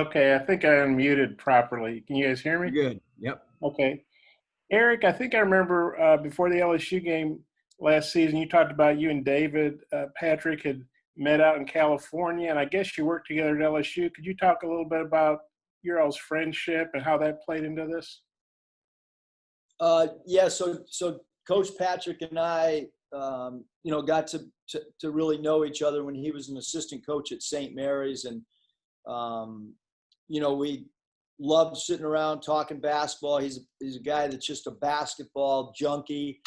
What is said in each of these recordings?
Okay, I think I unmuted properly. Can you guys hear me? You're good. Yep. Okay. Eric, I think I remember before the LSU game last season, you talked about you and David Patrick had met out in California, and I guess you worked together at LSU. Could you talk a little bit about your all's friendship and how that played into this? Yeah. So Coach Patrick and I, got to really know each other when he was an assistant coach at St. Mary's, and we loved sitting around talking basketball. He's a guy that's just a basketball junkie.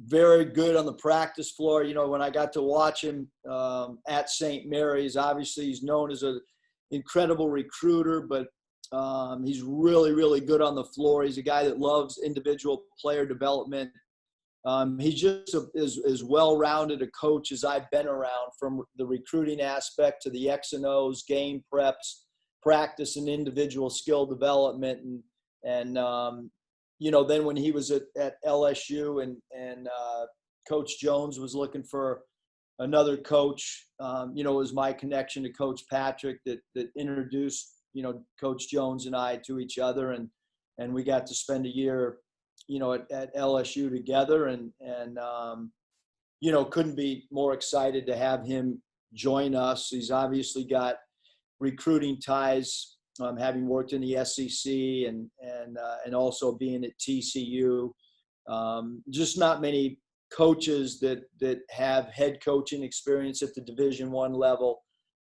Very good on the practice floor. When I got to watch him at St. Mary's, obviously he's known as an incredible recruiter, but he's really, really good on the floor. He's a guy that loves individual player development. He's just as well-rounded a coach as I've been around, from the recruiting aspect to the X and O's, game preps, practice, and individual skill development. Then when he was at LSU and Coach Jones was looking for another coach, it was my connection to Coach Patrick that introduced, Coach Jones and I to each other. And we got to spend a year, at LSU together, and couldn't be more excited to have him join us. He's obviously got recruiting ties, having worked in the SEC and also being at TCU. Just not many coaches that have head coaching experience at the Division I level,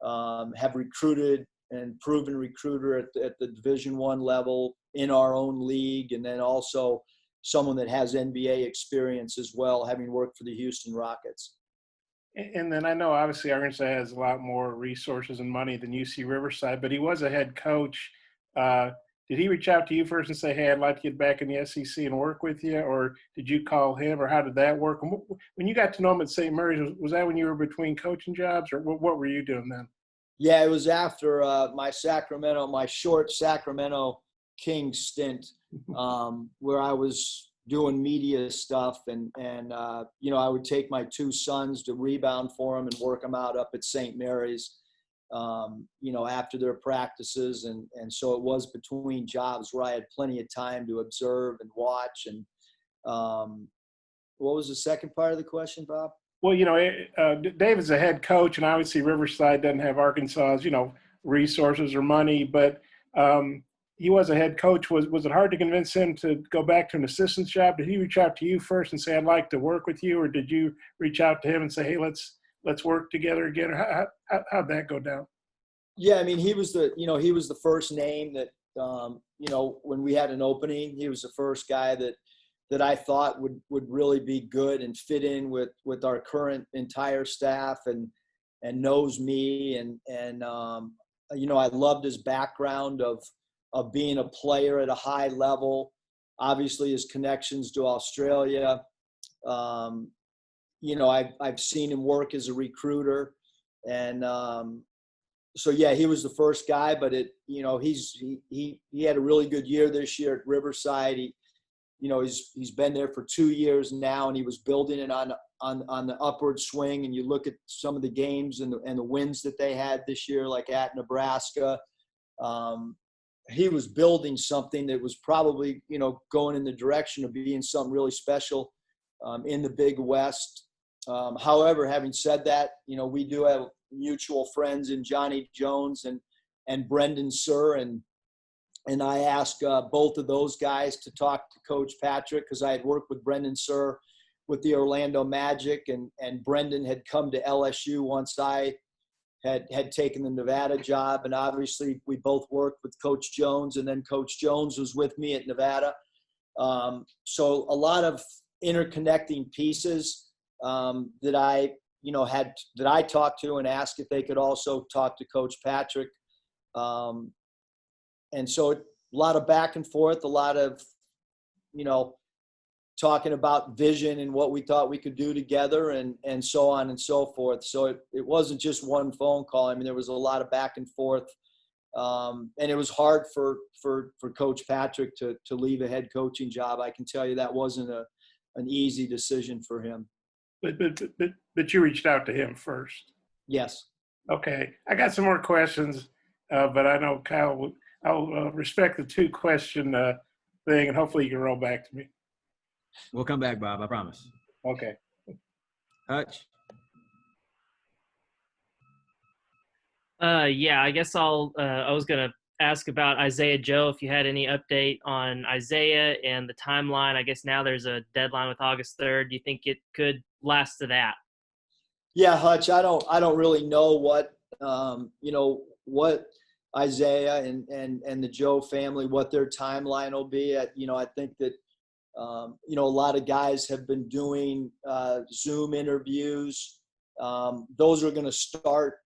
have recruited and proven recruiter at the Division I level in our own league, and then also someone that has NBA experience as well, having worked for the Houston Rockets. And then I know obviously Arkansas has a lot more resources and money than UC Riverside, but he was a head coach. Did he reach out to you first and say, "Hey, I'd like to get back in the SEC and work with you," or did you call him, or how did that work? And when you got to know him at St. Mary's, was that when you were between coaching jobs, or what were you doing then? Yeah, it was after my short Sacramento Kings stint, where I was doing media stuff, and I would take my two sons to rebound for them and work them out up at St. Mary's, after their practices, and so it was between jobs where I had plenty of time to observe and watch. And what was the second part of the question, Bob? Well, David's a head coach, and obviously Riverside doesn't have Arkansas's, resources or money, but he was a head coach. Was it hard to convince him to go back to an assistant's job? Did he reach out to you first and say, "I'd like to work with you," or did you reach out to him and say, "Hey, let's work together again"? Or how'd that go down? Yeah, I mean, he was the first name that, when we had an opening, he was the first guy that I thought would really be good and fit in with our current entire staff, and knows me. I loved his background of being a player at a high level, obviously his connections to Australia. I've seen him work as a recruiter, and so yeah, he was the first guy. But he had a really good year this year at Riverside. He's been there for 2 years now, and he was building it on the upward swing. And you look at some of the games and the wins that they had this year, like at Nebraska. He was building something that was probably, going in the direction of being something really special in the Big West. However, having said that, we do have mutual friends in Johnny Jones and Brendan Surr, and I asked both of those guys to talk to Coach Patrick, because I had worked with Brendan Surr with the Orlando Magic, and Brendan had come to LSU once I had taken the Nevada job. And obviously we both worked with Coach Jones, and then Coach Jones was with me at Nevada. So a lot of interconnecting pieces that I talked to and asked if they could also talk to Coach Patrick. And so a lot of back and forth, a lot of, talking about vision and what we thought we could do together, and so on and so forth. So it wasn't just one phone call. I mean, there was a lot of back and forth. And it was hard for Coach Patrick to leave a head coaching job. I can tell you that wasn't an easy decision for him. But you reached out to him first. Yes. Okay, I got some more questions, but I know Kyle. I'll respect the two-question thing, and hopefully you can roll back to me. We'll come back, Bob. I promise. Okay. Hutch. Yeah, I guess I was gonna ask about Isaiah Joe. If you had any update on Isaiah and the timeline. I guess now there's a deadline with August 3rd. Do you think it could last to that? Yeah, Hutch, I don't really know what what Isaiah and the Joe family, what their timeline will be. I think that a lot of guys have been doing Zoom interviews. Those are going to start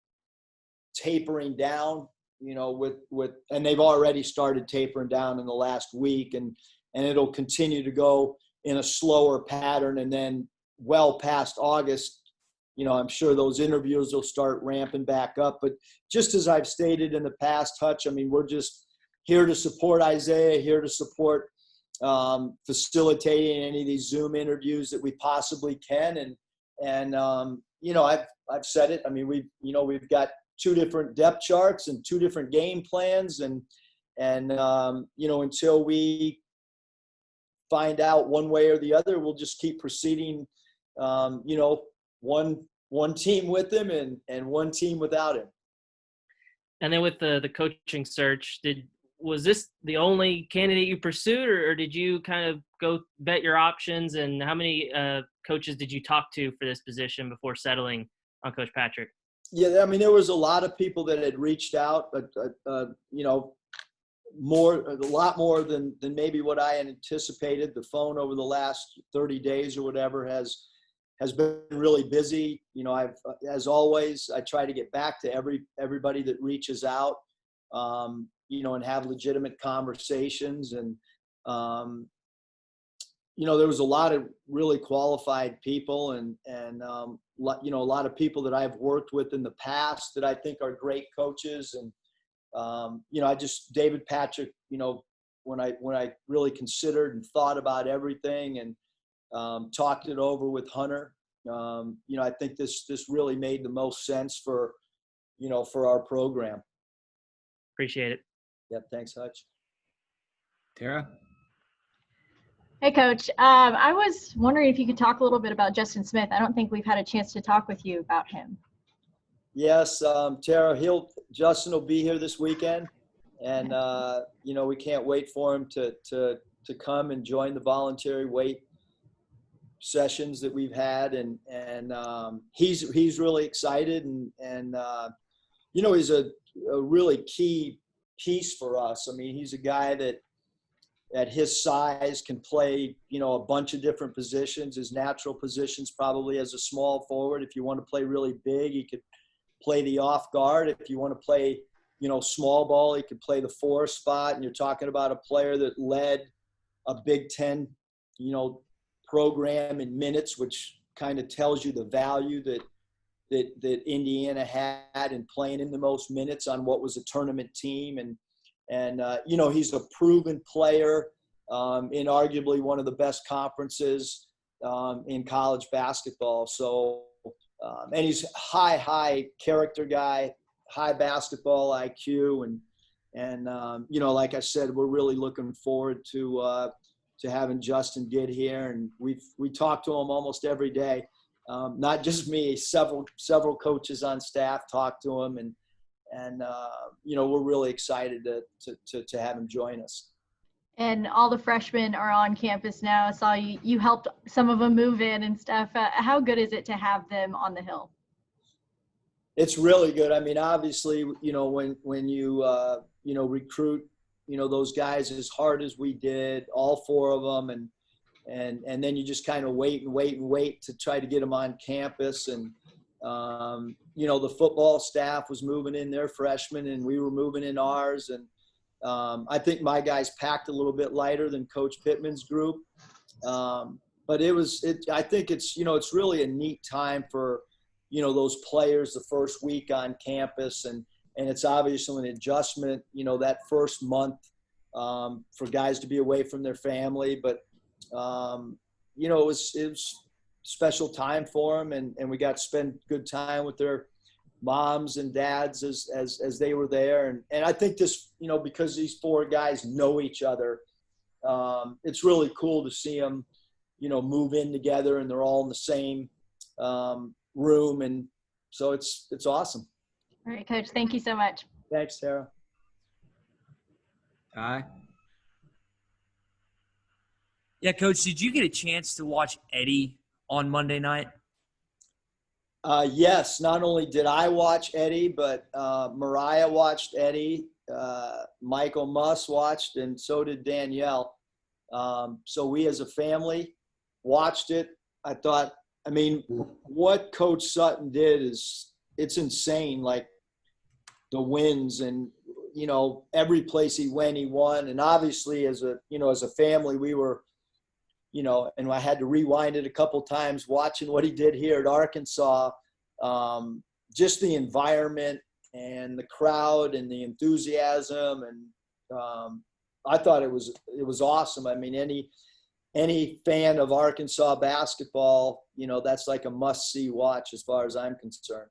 tapering down, and they've already started tapering down in the last week, and it'll continue to go in a slower pattern, and then well past August, I'm sure those interviews will start ramping back up. But just as I've stated in the past, Hutch, I mean, we're just here to support Isaiah, here to support facilitating any of these Zoom interviews that we possibly can. And I've said it. I mean, we've got two different depth charts and two different game plans. And until we find out one way or the other, we'll just keep proceeding, one team with him and one team without him. And then with the coaching search, was this the only candidate you pursued, or did you kind of go vet your options? And how many coaches did you talk to for this position before settling on Coach Patrick? Yeah, I mean, there was a lot of people that had reached out, but a lot more than maybe what I had anticipated. The phone over the last 30 days or whatever has been really busy. I've, as always, I try to get back to everybody that reaches out, and have legitimate conversations. And, there was a lot of really qualified people and a lot of people that I've worked with in the past that I think are great coaches. And, David Patrick, when I really considered and thought about everything and talked it over with Hunter, I think this really made the most sense for our program. Appreciate it. Yep. Thanks, Hutch. Tara? Hey, Coach. I was wondering if you could talk a little bit about Justin Smith. I don't think we've had a chance to talk with you about him. Yes, Tara, Justin will be here this weekend, and we can't wait for him to come and join the voluntary weight sessions that we've had, and he's really excited, and he's a really key piece for us. I mean, he's a guy that at his size can play a bunch of different positions. His natural positions probably as a small forward. If you want to play really big, he could play the off guard. If you want to play small ball, he could play the 4 spot. And you're talking about a player that led a Big Ten program in minutes, which kind of tells you the value that Indiana had in playing in the most minutes on what was a tournament team. And he's a proven player in arguably one of the best conferences in college basketball. So, and he's high character guy, high basketball IQ. And like I said, we're really looking forward to having Justin get here. And we talk to him almost every day. Not just me, several coaches on staff talk to him, and we're really excited to have him join us. And all the freshmen are on campus now. I saw you helped some of them move in and stuff. How good is it to have them on the Hill? It's really good. I mean, obviously, when you recruit, those guys as hard as we did, all 4 of them, and then you just kind of wait to try to get them on campus. And the football staff was moving in their freshmen, and we were moving in ours. And I think my guys packed a little bit lighter than Coach Pittman's group. But I think it's really a neat time for, those players the first week on campus. And it's obviously an adjustment, that first month for guys to be away from their family. But, it was special time for them, and we got to spend good time with their moms and dads as they were there. And I think this, because these four guys know each other, it's really cool to see them, move in together, and they're all in the same room. And so it's awesome. All right, Coach. Thank you so much. Thanks, Tara. Ty? Yeah, Coach, did you get a chance to watch Eddie on Monday night? Yes, not only did I watch Eddie, but Mariah watched Eddie, Michael Muss watched, and so did Danielle. So we as a family watched it. What Coach Sutton did it's insane. Like the wins and, every place he went, he won. And obviously as a family, we were, and I had to rewind it a couple times watching what he did here at Arkansas. Just the environment and the crowd and the enthusiasm. And I thought it was awesome. I mean, any fan of Arkansas basketball, that's like a must-see watch as far as I'm concerned.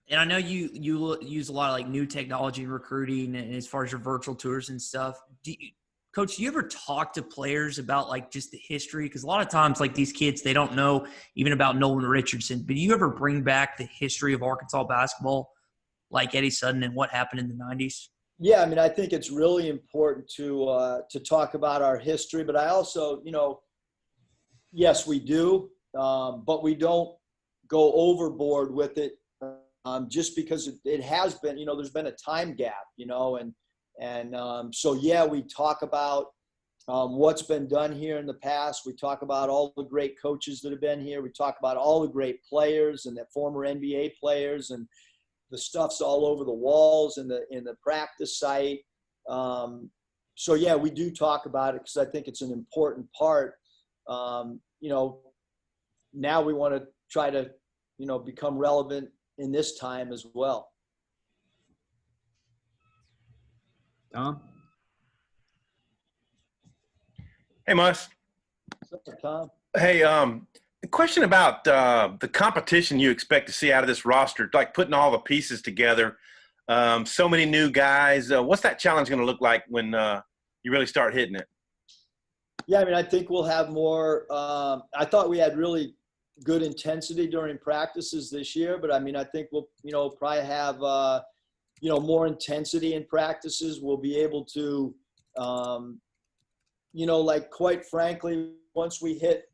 And I know you use a lot of like new technology in recruiting and as far as your virtual tours and stuff. Coach, do you ever talk to players about like just the history? Because a lot of times like these kids, they don't know even about Nolan Richardson. But do you ever bring back the history of Arkansas basketball like Eddie Sutton and what happened in the 90s? Yeah, I think it's really important to talk about our history. But I also, yes, we do, but we don't go overboard with it. Just because it has been, there's been a time gap, so yeah, we talk about what's been done here in the past. We talk about all the great coaches that have been here. We talk about all the great players and the former NBA players, and the stuff's all over the walls in the practice site. So yeah, we do talk about it because I think it's an important part. Now we want to try to, become relevant in this time as well. Tom? Hey, Muss. What's up, Tom? Hey, a question about the competition you expect to see out of this roster, like putting all the pieces together. So many new guys. What's that challenge going to look like when you really start hitting it? Yeah, I think we'll have more. I thought we had really good intensity during practices this year, but I think we'll, probably have, more intensity in practices. We'll be able to, like quite frankly, once we hit,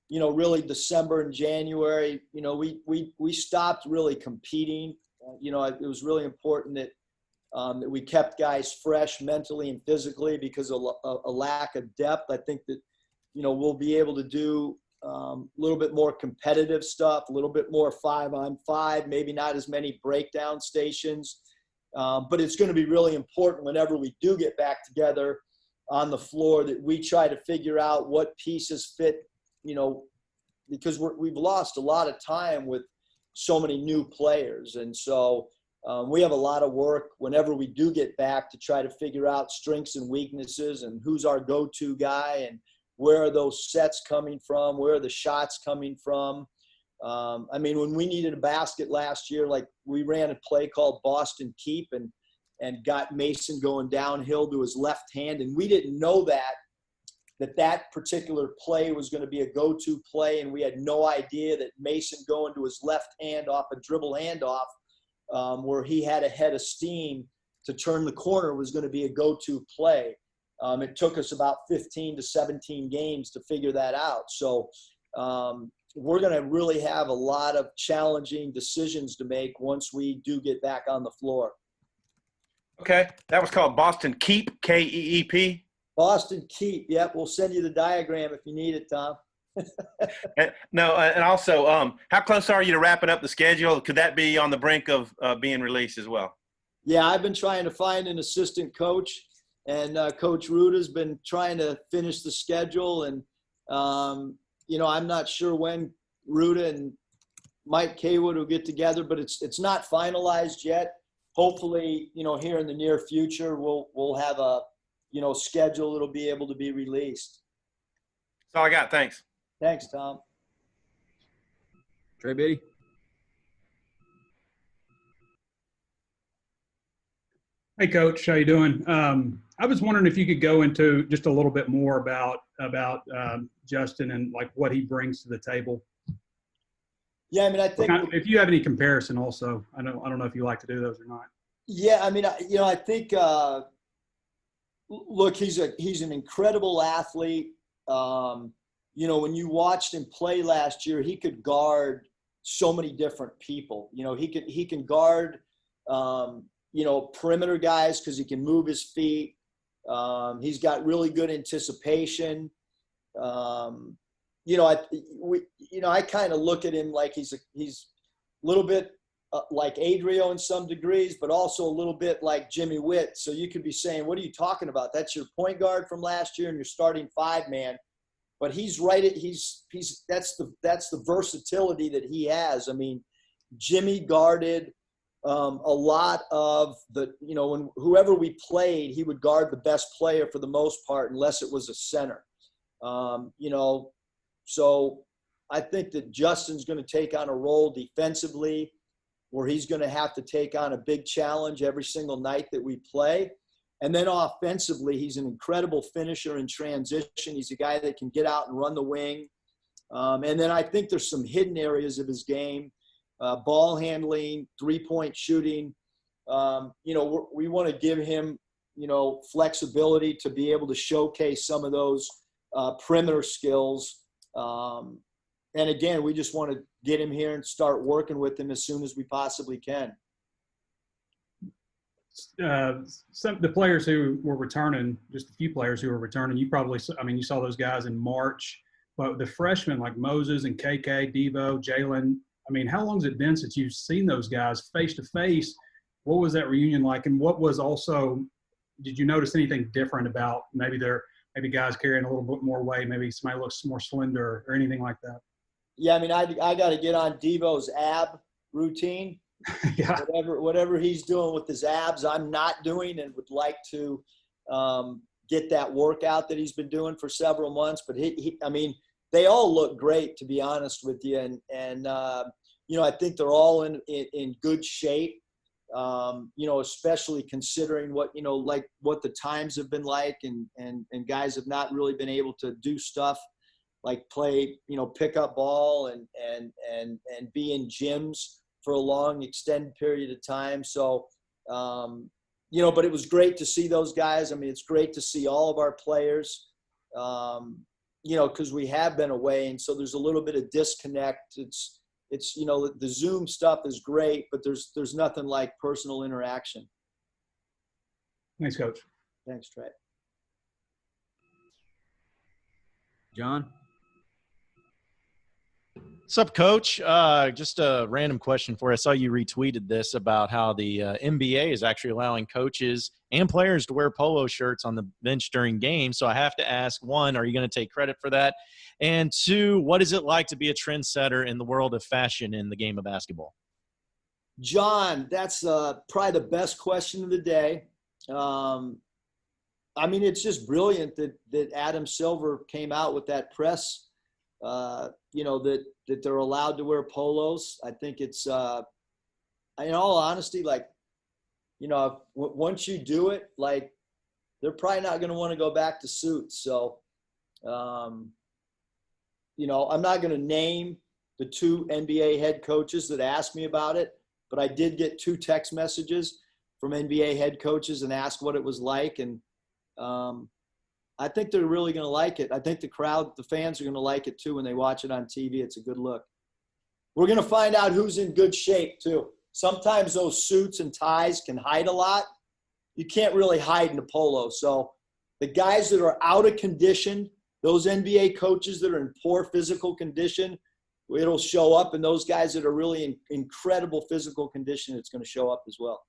really December and January, we stopped really competing. It was really important that we kept guys fresh mentally and physically because of a lack of depth. I think that, we'll be able to do a little bit more competitive stuff, a little bit more 5-on-5, maybe not as many breakdown stations. But it's going to be really important whenever we do get back together on the floor that we try to figure out what pieces fit, because we've lost a lot of time with so many new players. And so we have a lot of work whenever we do get back to try to figure out strengths and weaknesses and who's our go-to guy and where are those sets coming from, where are the shots coming from. When we needed a basket last year, like we ran a play called Boston Keep and got Mason going downhill to his left hand. And we didn't know that particular play was going to be a go-to play. And we had no idea that Mason going to his left hand off a dribble handoff where he had a head of steam to turn the corner was going to be a go-to play. It took us about 15 to 17 games to figure that out. So we're going to really have a lot of challenging decisions to make once we do get back on the floor. Okay. That was called Boston Keep, Keep. Boston Keep. Yep. We'll send you the diagram if you need it, Tom. And also, how close are you to wrapping up the schedule? Could that be on the brink of being released as well? Yeah, I've been trying to find an assistant coach, and Coach Ruta's been trying to finish the schedule. And, I'm not sure when Ruta and Mike Kaywood will get together, but it's not finalized yet. Hopefully, here in the near future, we'll have a, schedule that'll be able to be released. That's all I got. Thanks. Thanks, Tom. Trey Biddy? Hey, Coach, how you doing? I was wondering if you could go into just a little bit more about Justin and like what he brings to the table. Yeah, I mean, I think If you have any comparison, also, I don't know if you like to do those or not. yeah, I mean, I think look, he's an incredible athlete. When you watched him play last year, he could guard so many different people. He can guard perimeter guys because he can move his feet. He's got really good anticipation. I kind of look at him like he's a little bit like Adrio in some degrees, but also a little bit like Jimmy Witt. So you could be saying, what are you talking about? That's your point guard from last year and you're starting 5-man. But he's right. That's the versatility that he has. I mean, Jimmy guarded a lot of when whoever we played, he would guard the best player for the most part, unless it was a center. So I think that Justin's going to take on a role defensively where he's going to have to take on a big challenge every single night that we play. And then offensively, he's an incredible finisher in transition. He's a guy that can get out and run the wing. And then I think there's some hidden areas of his game, ball handling, three-point shooting. We want to give him, flexibility to be able to showcase some of those perimeter skills. And again, we just want to get him here and start working with him as soon as we possibly can. The players who were returning, just a few players who were returning, you saw those guys in March, but the freshmen like Moses and KK, Devo, Jalen, I mean, how long has it been since you've seen those guys face to face? What was that reunion like? And what was also, did you notice anything different about maybe guys carrying a little bit more weight, maybe somebody looks more slender or anything like that? Yeah, I mean, I got to get on Devo's ab routine. Yeah. Whatever he's doing with his abs, I'm not doing, and would like to get that workout that he's been doing for several months. But they all look great, to be honest with you, and I think they're all in good shape. Especially considering what the times have been like, and guys have not really been able to do stuff like play, pickup ball and be in gyms for a long extended period of time. So, but it was great to see those guys. I mean, it's great to see all of our players, because we have been away. And so there's a little bit of disconnect. It's the Zoom stuff is great, but there's nothing like personal interaction. Thanks, Coach. Thanks, Trey. John? What's up, Coach? Just a random question for you. I saw you retweeted this about how the NBA is actually allowing coaches and players to wear polo shirts on the bench during games. So I have to ask, one, are you going to take credit for that? And two, what is it like to be a trendsetter in the world of fashion in the game of basketball? John, that's probably the best question of the day. It's just brilliant that Adam Silver came out with that press, that they're allowed to wear polos. I think it's, in all honesty, once you do it, they're probably not going to want to go back to suits. So, I'm not going to name the 2 NBA head coaches that asked me about it, but I did get 2 text messages from NBA head coaches and asked what it was like. And I think they're really going to like it. I think the fans are going to like it too when they watch it on TV. It's a good look. We're going to find out who's in good shape too. Sometimes those suits and ties can hide a lot. You can't really hide in a polo. So the guys that are out of condition, those NBA coaches that are in poor physical condition, it'll show up. And those guys that are really in incredible physical condition, it's going to show up as well.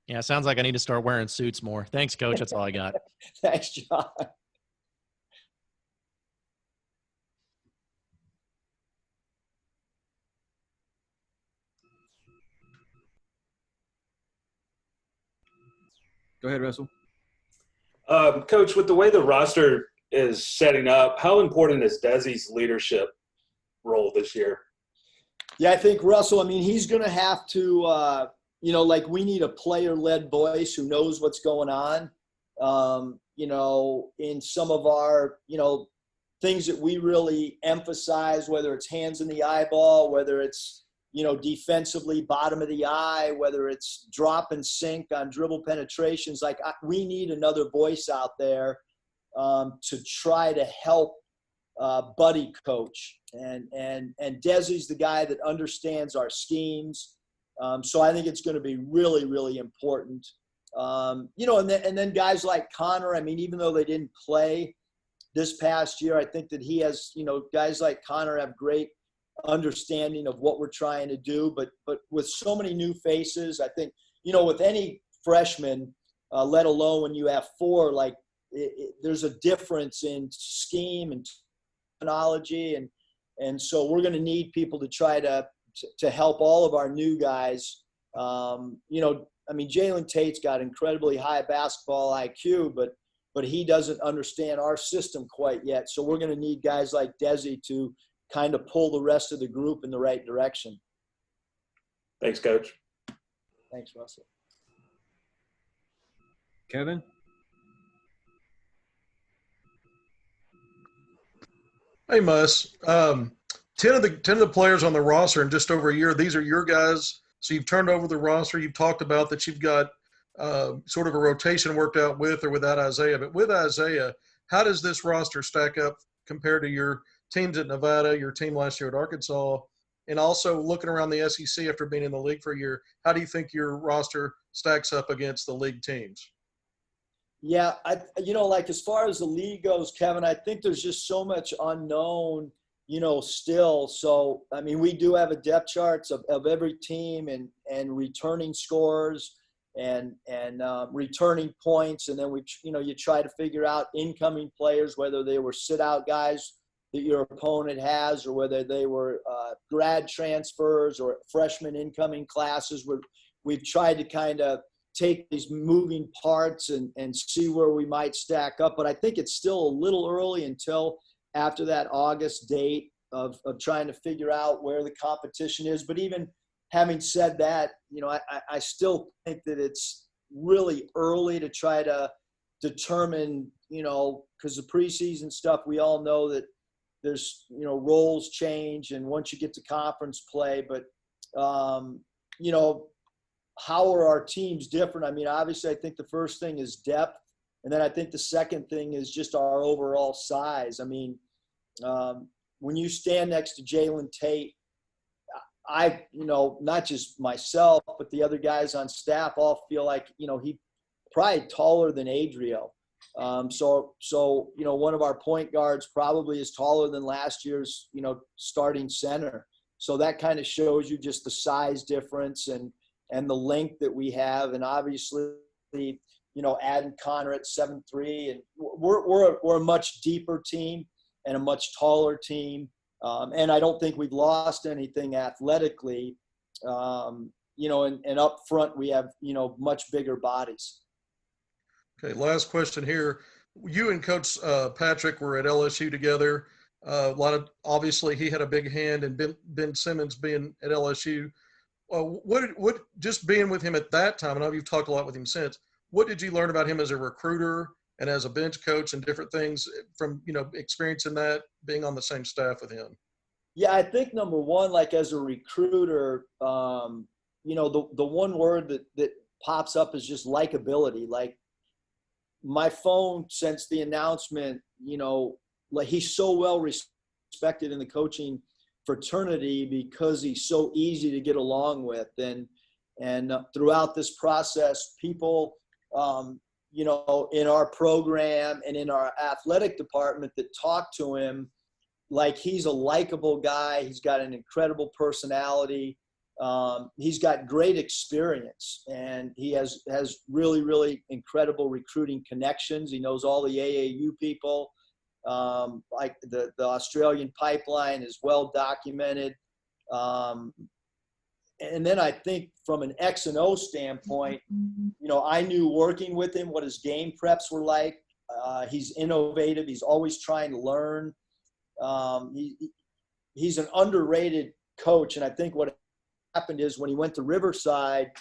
Yeah, sounds like I need to start wearing suits more. Thanks, Coach. That's all I got. Thanks, John. Go ahead, Russell. Coach, with the way the roster is setting up, how important is Desi's leadership role this year? Yeah, I think Russell, he's going to have to like we need a player-led voice who knows what's going on. In some of our, things that we really emphasize, whether it's hands in the eyeball, whether it's, defensively bottom of the eye, whether it's drop and sink on dribble penetrations, we need another voice out there to try to help buddy coach. And Desi's the guy that understands our schemes. So I think it's going to be really, really important. And then guys like Connor, even though they didn't play this past year, I think that he has, guys like Connor have great understanding of what we're trying to do. But with so many new faces, I think, with any freshman, let alone when you have four, there's a difference in scheme and terminology. And so we're going to need people to try to help all of our new guys. Jalen Tate's got incredibly high basketball IQ, but he doesn't understand our system quite yet. So we're going to need guys like Desi to kind of pull the rest of the group in the right direction. Thanks, Coach. Thanks, Russell. Kevin? Hey, Muss. 10 of the players on the roster in just over a year, these are your guys. So you've turned over the roster. You've talked about that you've got sort of a rotation worked out with or without Isaiah. But with Isaiah, how does this roster stack up compared to your teams at Nevada, your team last year at Arkansas? And also looking around the SEC after being in the league for a year, how do you think your roster stacks up against the league teams? Yeah, as far as the league goes, Kevin, I think there's just so much unknown, still. So, we do have a depth charts of every team and returning scores and returning points. And then you try to figure out incoming players, whether they were sit out guys that your opponent has, or whether they were grad transfers or freshman incoming classes. We've tried to kind of take these moving parts and see where we might stack up. But I think it's still a little early until after that August date of trying to figure out where the competition is. But even having said that, I still think that it's really early to try to determine, because the preseason stuff, we all know that there's, roles change. And once you get to conference play, but, how are our teams different? Obviously, I think the first thing is depth. And then I think the second thing is just our overall size. When you stand next to Jalen Tate, not just myself, but the other guys on staff all feel like, he probably taller than Adrio. So one of our point guards probably is taller than last year's, starting center. So that kind of shows you just the size difference and the length that we have. And obviously, adding Connor at 7'3", and we're a much deeper team and a much taller team. And I don't think we've lost anything athletically, and up front we have, much bigger bodies. Okay, last question here. You and Coach Patrick were at LSU together. Obviously he had a big hand in Ben Simmons being at LSU. What just being with him at that time, I know you've talked a lot with him since, what did you learn about him as a recruiter and as a bench coach and different things from, experiencing that, being on the same staff with him? Yeah, I think number one, as a recruiter, the one word that pops up is just likability. My phone, since the announcement, he's so well respected in the coaching fraternity because he's so easy to get along with. And throughout this process, people, in our program and in our athletic department that talk to him, he's a likable guy. He's got an incredible personality. He's got great experience, and he has really, really incredible recruiting connections. He knows all the AAU people. The Australian pipeline is well documented. And then I think from an X and O standpoint, I knew working with him what his game preps were like. He's innovative. He's always trying to learn. He's an underrated coach. And I think what happened is when he went to Riverside,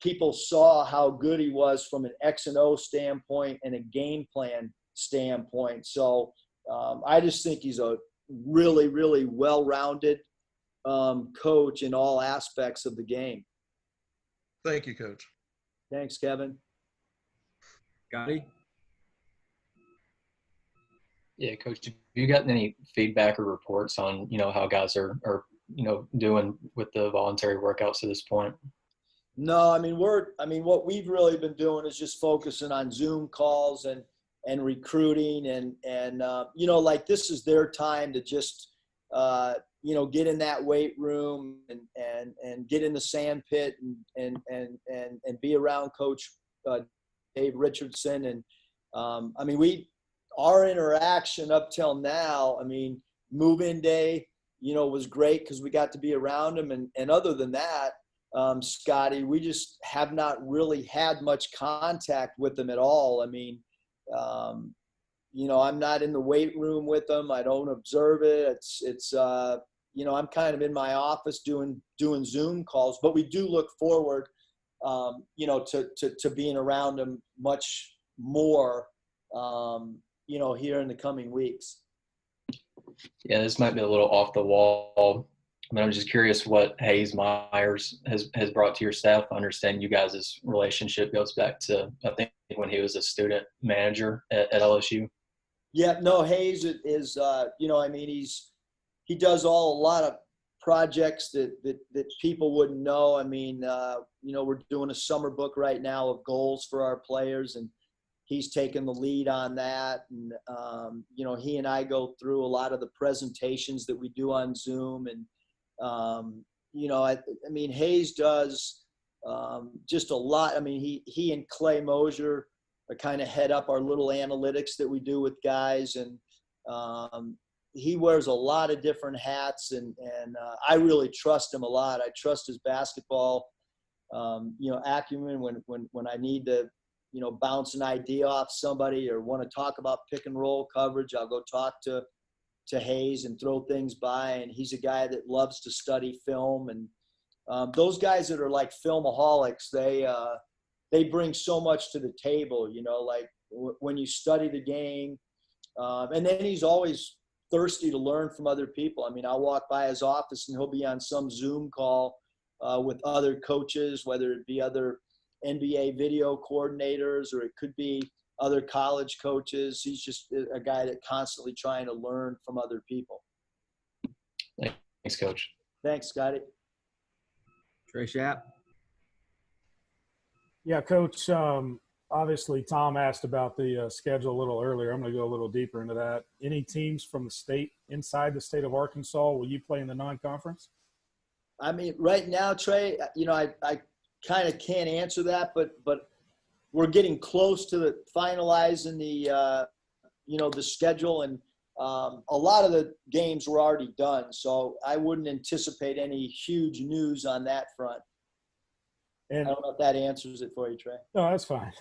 people saw how good he was from an X and O standpoint and a game plan standpoint. So I just think he's a really, really well-rounded coach in all aspects of the game. Thank you, Coach. Thanks, Kevin. Scotty? Yeah, Coach, have you gotten any feedback or reports on, how guys are doing with the voluntary workouts to this point? No, what we've really been doing is just focusing on Zoom calls and recruiting and like this is their time to just, get in that weight room and get in the sand pit and be around Coach Dave Richardson. And our interaction up till now, move-in day, was great because we got to be around him. And other than that, Scotty, we just have not really had much contact with them at all. I'm not in the weight room with them. I don't observe it. I'm kind of in my office doing Zoom calls, but we do look forward, to being around them much more, here in the coming weeks. Yeah, this might be a little off the wall. I'm just curious what Hayes Myers has brought to your staff. I understand you guys' relationship goes back to, I think, when he was a student manager at LSU. Yeah, no, Hayes is, he does a lot of projects that people wouldn't know. We're doing a summer book right now of goals for our players, and he's taken the lead on that. And, he and I go through a lot of the presentations that we do on Zoom. And, Hayes does just a lot. He and Clay Mosier kind of head up our little analytics that we do with guys. And he wears a lot of different hats. And I really trust him a lot. I trust his basketball, acumen when I need to, bounce an idea off somebody or want to talk about pick and roll coverage. I'll go talk to Hayes and throw things by. And he's a guy that loves to study film. And those guys that are like filmaholics, they bring so much to the table, when you study the game. And then he's always thirsty to learn from other people. I'll walk by his office and he'll be on some Zoom call with other coaches, whether it be other NBA video coordinators or it could be other college coaches. He's just a guy that constantly trying to learn from other people. Thanks, Coach. Thanks, Scotty. Trey Schapp? Yeah, Coach, obviously Tom asked about the schedule a little earlier. I'm going to go a little deeper into that. Any teams from the state, inside the state of Arkansas, will you play in the non-conference? Right now, Trey, I kind of can't answer that, but we're getting close to finalizing the schedule, and a lot of the games were already done. So I wouldn't anticipate any huge news on that front. And I don't know if that answers it for you, Trey. No, that's fine.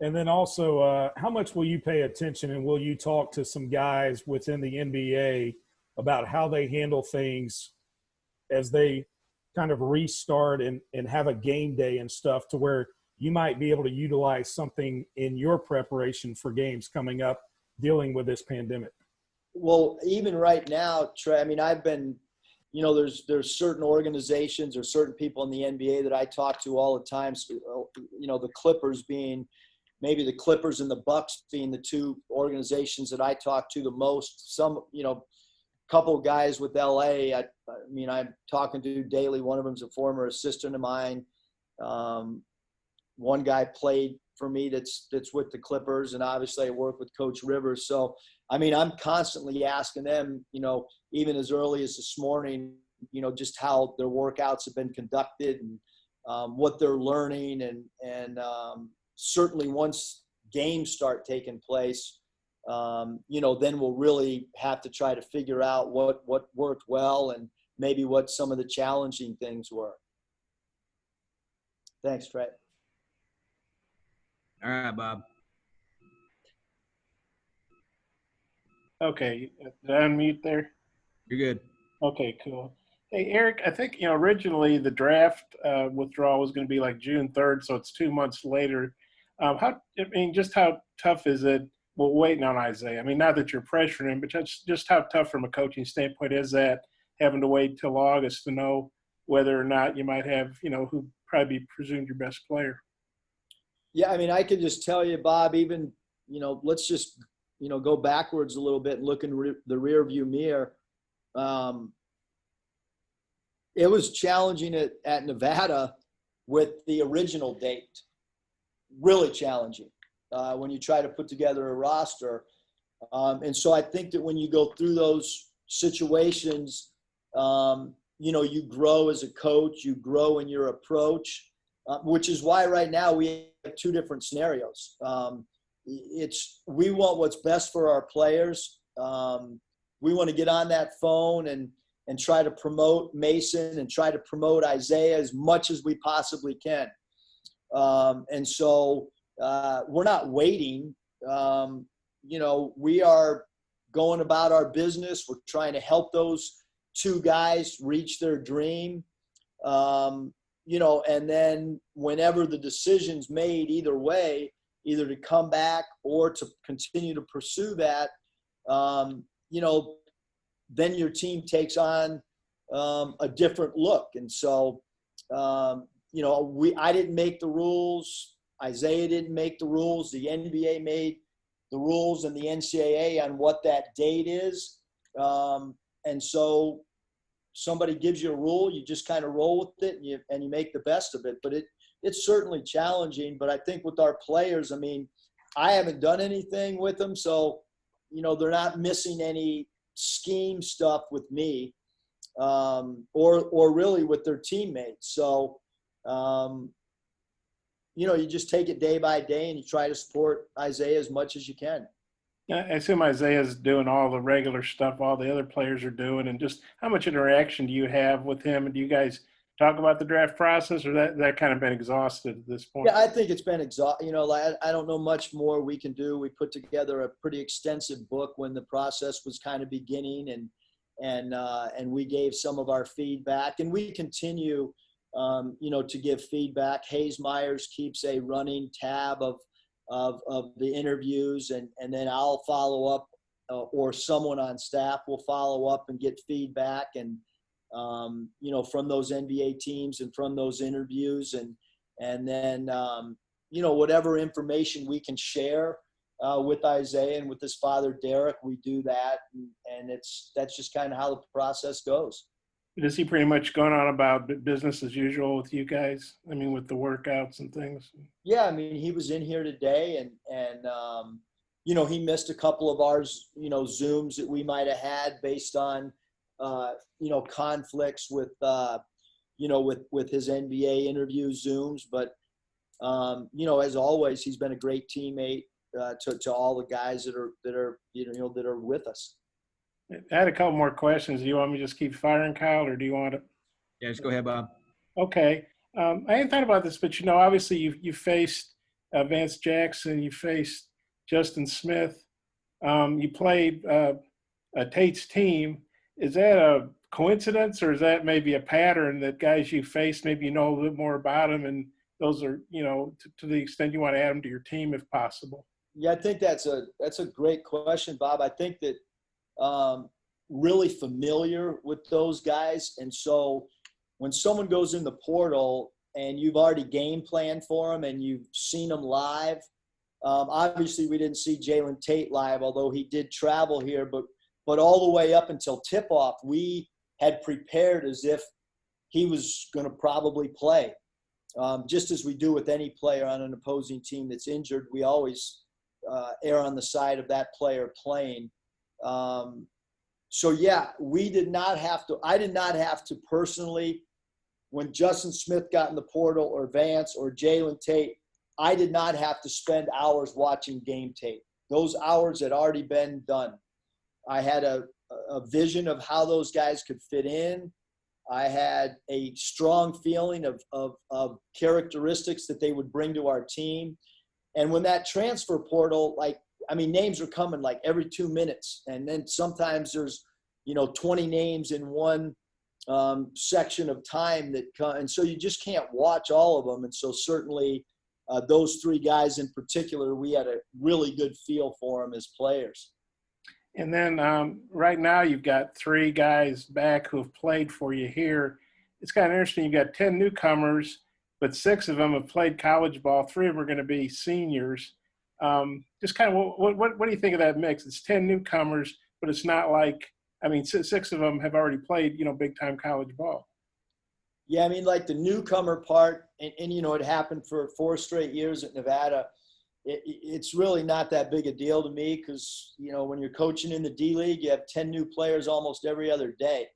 And then also, how much will you pay attention and will you talk to some guys within the NBA about how they handle things as they kind of restart and have a game day and stuff to where you might be able to utilize something in your preparation for games coming up dealing with this pandemic? Well, even right now, Trey, I've been, there's certain organizations or certain people in the NBA that I talk to all the time. So, the Clippers being maybe the Clippers and the Bucks being the two organizations that I talk to the most. Some, couple of guys with LA, I'm talking to daily. One of them's a former assistant of mine. One guy played for me that's with the Clippers, and obviously I work with Coach Rivers. So, I'm constantly asking them, even as early as this morning, just how their workouts have been conducted and what they're learning. And certainly once games start taking place, then we'll really have to try to figure out what worked well and maybe what some of the challenging things were. Thanks, Trey. All right, Bob. Okay, did I unmute there? You're good. Okay, cool. Hey, Eric, I think, originally the draft withdrawal was going to be like June 3rd, so it's 2 months later. Just how tough is it? Well, waiting on Isaiah. I mean, not that you're pressuring him, but just how tough from a coaching standpoint is that, having to wait till August to know whether or not you might have, who probably be presumed your best player? Yeah, I mean, I could just tell you, Bob, even, let's just, go backwards a little bit and look in the rear view mirror. It was challenging at Nevada with the original date, really challenging when you try to put together a roster. And so I think that when you go through those situations, you grow as a coach, you grow in your approach, which is why right now we have two different scenarios. We want what's best for our players. We want to get on that phone and try to promote Mason and try to promote Isaiah as much as we possibly can. And so we're not waiting. We are going about our business. We're trying to help those two guys reach their dream. And then whenever the decision's made either way, either to come back or to continue to pursue that, then your team takes on a different look. And so, I didn't make the rules. Isaiah didn't make the rules. The NBA made the rules and the NCAA on what that date is. And so somebody gives you a rule, you just kind of roll with it and you make the best of it. But it's certainly challenging. But I think with our players, I mean, I haven't done anything with them. So, they're not missing any scheme stuff with me or really with their teammates. So, you just take it day by day and you try to support Isaiah as much as you can. I assume Isaiah's doing all the regular stuff all the other players are doing, and just how much interaction do you have with him? And do you guys talk about the draft process, or that kind of been exhausted at this point? Yeah, I think it's been exhausted. I don't know much more we can do. We put together a pretty extensive book when the process was kind of beginning, and we gave some of our feedback, and we continue, to give feedback. Hayes Myers keeps a running tab of the interviews, and then I'll follow up, or someone on staff will follow up and get feedback, and from those NBA teams and from those interviews, and then whatever information we can share with Isaiah and with his father Derek, we do that, and that's just kind of how the process goes. Is he pretty much going on about business as usual with you guys? I mean, with the workouts and things? Yeah, I mean, he was in here today, and he missed a couple of ours, Zooms that we might have had based on, conflicts with, with his NBA interview Zooms. But, as always, he's been a great teammate to all the guys that are with us. I had a couple more questions. Do you want me to just keep firing, Kyle, or do you want to? Yeah, just go ahead, Bob. Okay. I hadn't thought about this, but, obviously you faced Vance Jackson, you faced Justin Smith. You played Tate's team. Is that a coincidence, or is that maybe a pattern that guys you faced, maybe you know a little bit more about them, and those are, to the extent you want to add them to your team if possible? Yeah, I think that's a great question, Bob. I think that really familiar with those guys. And so when someone goes in the portal and you've already game planned for them and you've seen them live, obviously we didn't see Jalen Tate live, although he did travel here, but all the way up until tip-off, we had prepared as if he was going to probably play. Just as we do with any player on an opposing team that's injured, we always err on the side of that player playing. So yeah, I did not have to personally, when Justin Smith got in the portal, or Vance or Jalen Tate, I did not have to spend hours watching game tape. Those hours had already been done. I had a vision of how those guys could fit in. I had a strong feeling of characteristics that they would bring to our team. And when that transfer portal, names are coming like every 2 minutes. And then sometimes there's, 20 names in one section of time and so you just can't watch all of them. And so certainly those three guys in particular, we had a really good feel for them as players. And then right now you've got three guys back who have played for you here. It's kind of interesting. You've got 10 newcomers, but 6 of them have played college ball. 3 of them are going to be seniors. Just kind of what do you think of that mix? It's 10 newcomers, but it's not like, I mean, 6 of them have already played, big-time college ball. Yeah, I mean, like the newcomer part, and it happened for 4 straight years at Nevada. It's really not that big a deal to me because, when you're coaching in the D-League, you have 10 new players almost every other day.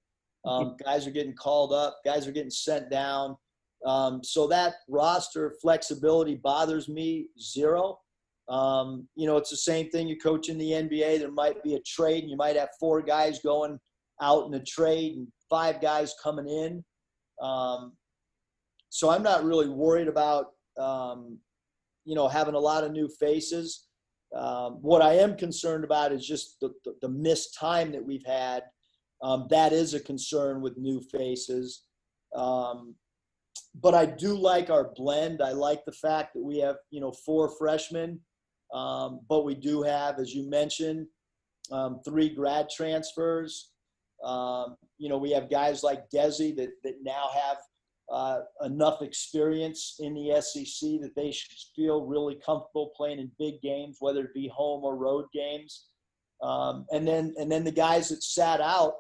Guys are getting called up. Guys are getting sent down. So that roster flexibility bothers me zero. It's the same thing you coach in the NBA. There might be a trade and you might have 4 guys going out in a trade and 5 guys coming in. So I'm not really worried about, having a lot of new faces. What I am concerned about is just the missed time that we've had. That is a concern with new faces. But I do like our blend. I like the fact that we have, 4 freshmen. But we do have, as you mentioned, 3 grad transfers. We have guys like Desi that now have enough experience in the SEC that they should feel really comfortable playing in big games, whether it be home or road games. And then the guys that sat out,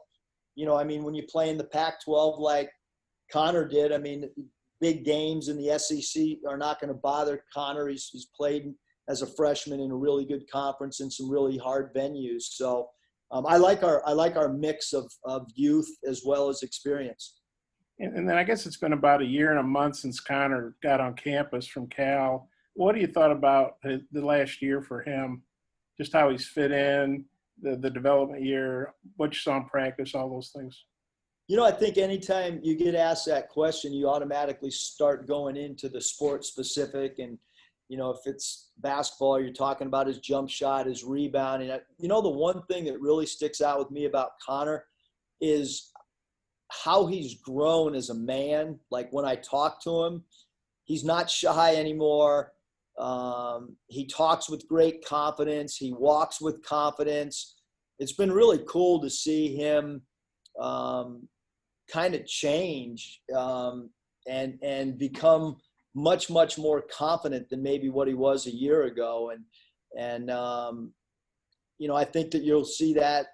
when you play in the Pac-12 like Connor did, big games in the SEC are not going to bother Connor. He's played as a freshman in a really good conference in some really hard venues. So I like our mix of youth as well as experience. And then I guess it's been about a year and a month since Connor got on campus from Cal. What do you thought about the last year for him? Just how he's fit in, the development year, what you saw in practice, all those things. I think anytime you get asked that question, you automatically start going into the sport specific. And, if it's basketball, you're talking about his jump shot, his rebounding. The one thing that really sticks out with me about Connor is how he's grown as a man. Like when I talk to him, he's not shy anymore. He talks with great confidence. He walks with confidence. It's been really cool to see him kind of change and become much, much more confident than maybe what he was a year ago. And I think that you'll see that,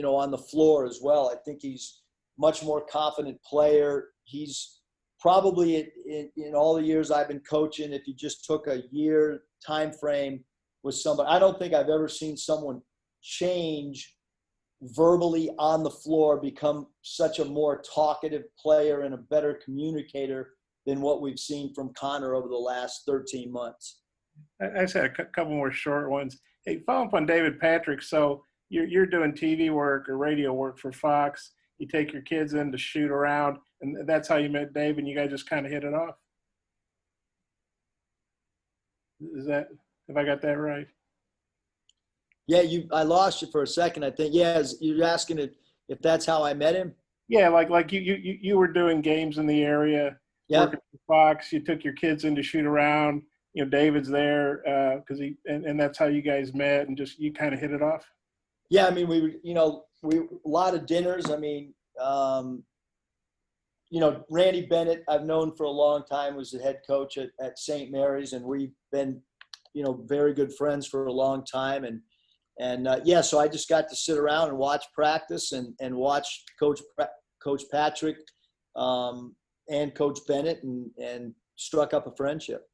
on the floor as well. I think he's much more confident player. He's probably in all the years I've been coaching, if you just took a year time frame with somebody, I don't think I've ever seen someone change verbally on the floor, become such a more talkative player and a better communicator than what we've seen from Connor over the last 13 months. I just had a couple more short ones. Hey, follow up on David Patrick. So you're doing TV work or radio work for Fox. You take your kids in to shoot around, and that's how you met Dave, and you guys just kind of hit it off. Have I got that right? Yeah, I lost you for a second, I think. Yeah, you're asking if that's how I met him? Yeah, like you were doing games in the area, working for Fox. You took your kids in to shoot around. David's there because and that's how you guys met, and just you kind of hit it off. Yeah, we a lot of dinners. Randy Bennett, I've known for a long time, was the head coach at St. Mary's, and we've been, very good friends for a long time. So I just got to sit around and watch practice and watch Coach Patrick and Coach Bennett and struck up a friendship.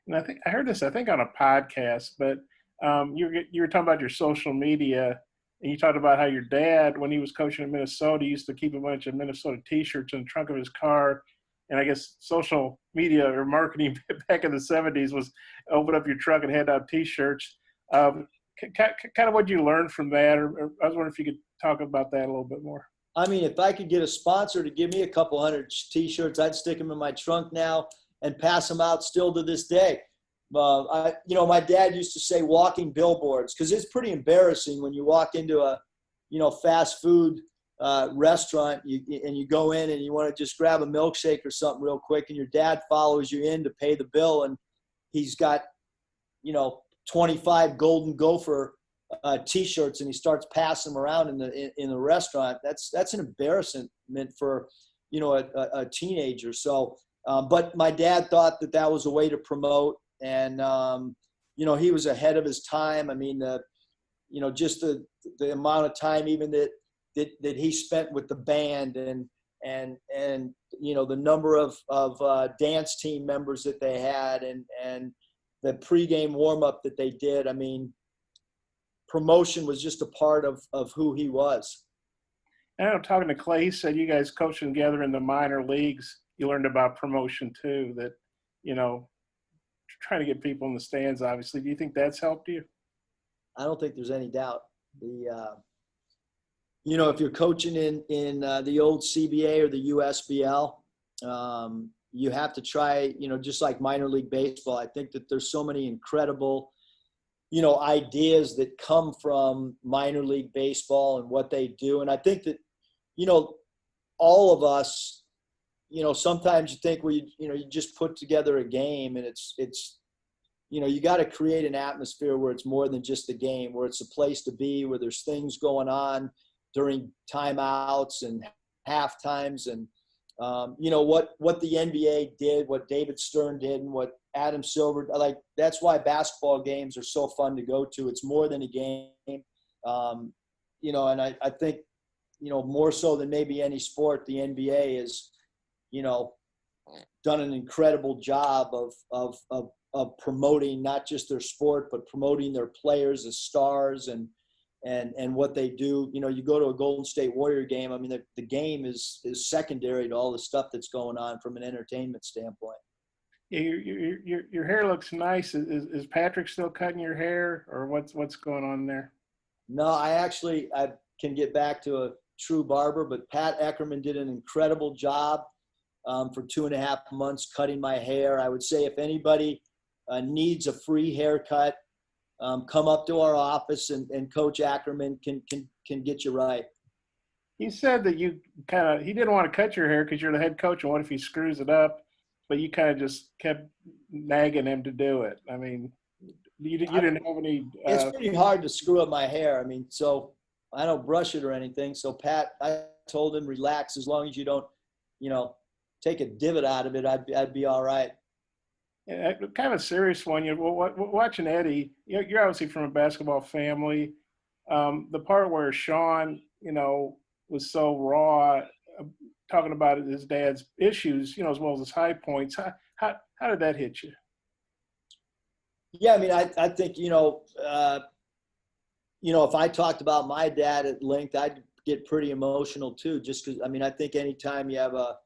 And I heard this, on a podcast, but you were talking about your social media, and you talked about how your dad, when he was coaching in Minnesota, used to keep a bunch of Minnesota T-shirts in the trunk of his car. And I guess social media or marketing back in the 70s was open up your trunk and hand out T-shirts. Kind of what you learned from that, or I was wondering if you could talk about that a little bit more. If I could get a sponsor to give me a couple hundred T-shirts, I'd stick them in my trunk now and pass them out still to this day. My dad used to say walking billboards, because it's pretty embarrassing when you walk into a, fast food restaurant, and you go in and you want to just grab a milkshake or something real quick, and your dad follows you in to pay the bill, and he's got 25 Golden Gopher T-shirts, and he starts passing them around in the restaurant. That's an embarrassment for a teenager. So, but my dad thought that was a way to promote, and he was ahead of his time. I mean, just the amount of time even that he spent with the band, and the number of dance team members that they had, and the pregame warm up that they did. I mean, promotion was just a part of who he was. I know, talking to Clay, he said you guys coaching together in the minor leagues, you learned about promotion too, that, trying to get people in the stands, obviously. Do you think that's helped you? I don't think there's any doubt. If you're coaching in the old CBA or the USBL, you have to try, just like minor league baseball. I think that there's so many incredible, ideas that come from minor league baseball and what they do. And I think that, all of us, sometimes you think, well, you just put together a game, and it's you got to create an atmosphere where it's more than just a game, where it's a place to be, where there's things going on during timeouts and half times. And, what the NBA did, what David Stern did, and what Adam Silver, that's why basketball games are so fun to go to. It's more than a game, and I think, more so than maybe any sport, the NBA is, done an incredible job of promoting not just their sport, but promoting their players as stars and what they do. You go to a Golden State Warrior game. I mean, the game is secondary to all the stuff that's going on from an entertainment standpoint. Yeah, your hair looks nice. Is Patrick still cutting your hair, or what's going on there? No, I can get back to a true barber, but Pat Eckerman did an incredible job for 2.5 months cutting my hair. I would say if anybody needs a free haircut, come up to our office, and Coach Ackerman can get you right. He said that he didn't want to cut your hair because you're the head coach, and what if he screws it up? But you kind of just kept nagging him to do it. I mean, you didn't have any. It's pretty hard to screw up my hair. I mean, so I don't brush it or anything. So Pat, I told him, relax, as long as you don't, take a divot out of it, I'd be all right. Yeah, kind of a serious one. Watching Eddie, you're obviously from a basketball family. The part where Sean, was so raw, talking about his dad's issues, as well as his high points. How did that hit you? Yeah, I mean, I think, if I talked about my dad at length, I'd get pretty emotional too, just because, I mean, I think anytime you have a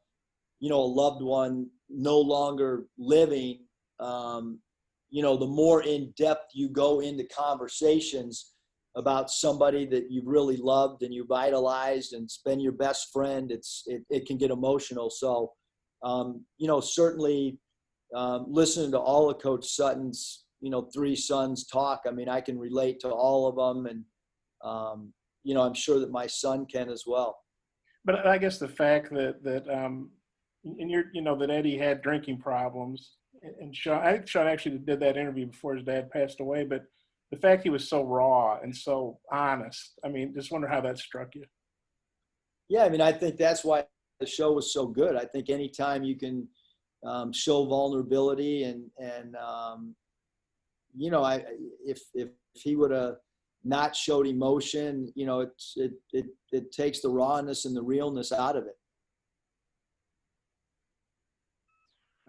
loved one no longer living, the more in depth you go into conversations about somebody that you've really loved and you've idolized and it's been your best friend, it can get emotional. So, certainly listening to all of Coach Sutton's, 3 sons talk, I mean, I can relate to all of them, and, I'm sure that my son can as well. But I guess the fact that that Eddie had drinking problems, and Sean, I think Sean actually did that interview before his dad passed away, but the fact he was so raw and so honest, I mean, just wonder how that struck you. Yeah, I mean, I think that's why the show was so good. I think anytime you can show vulnerability and if he would have not showed emotion, it takes the rawness and the realness out of it.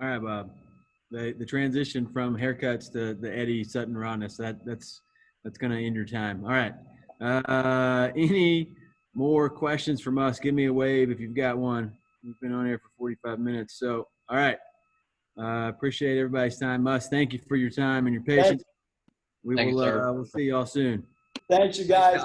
All right, Bob. The transition from haircuts to the Eddie Sutton rawness, that's going to end your time. All right. Any more questions from us? Give me a wave if you've got one. We've been on here for 45 minutes. So, all right. Appreciate everybody's time. Thank you for your time and your patience. Thank you, sir. We'll see y'all soon. Thanks, you guys.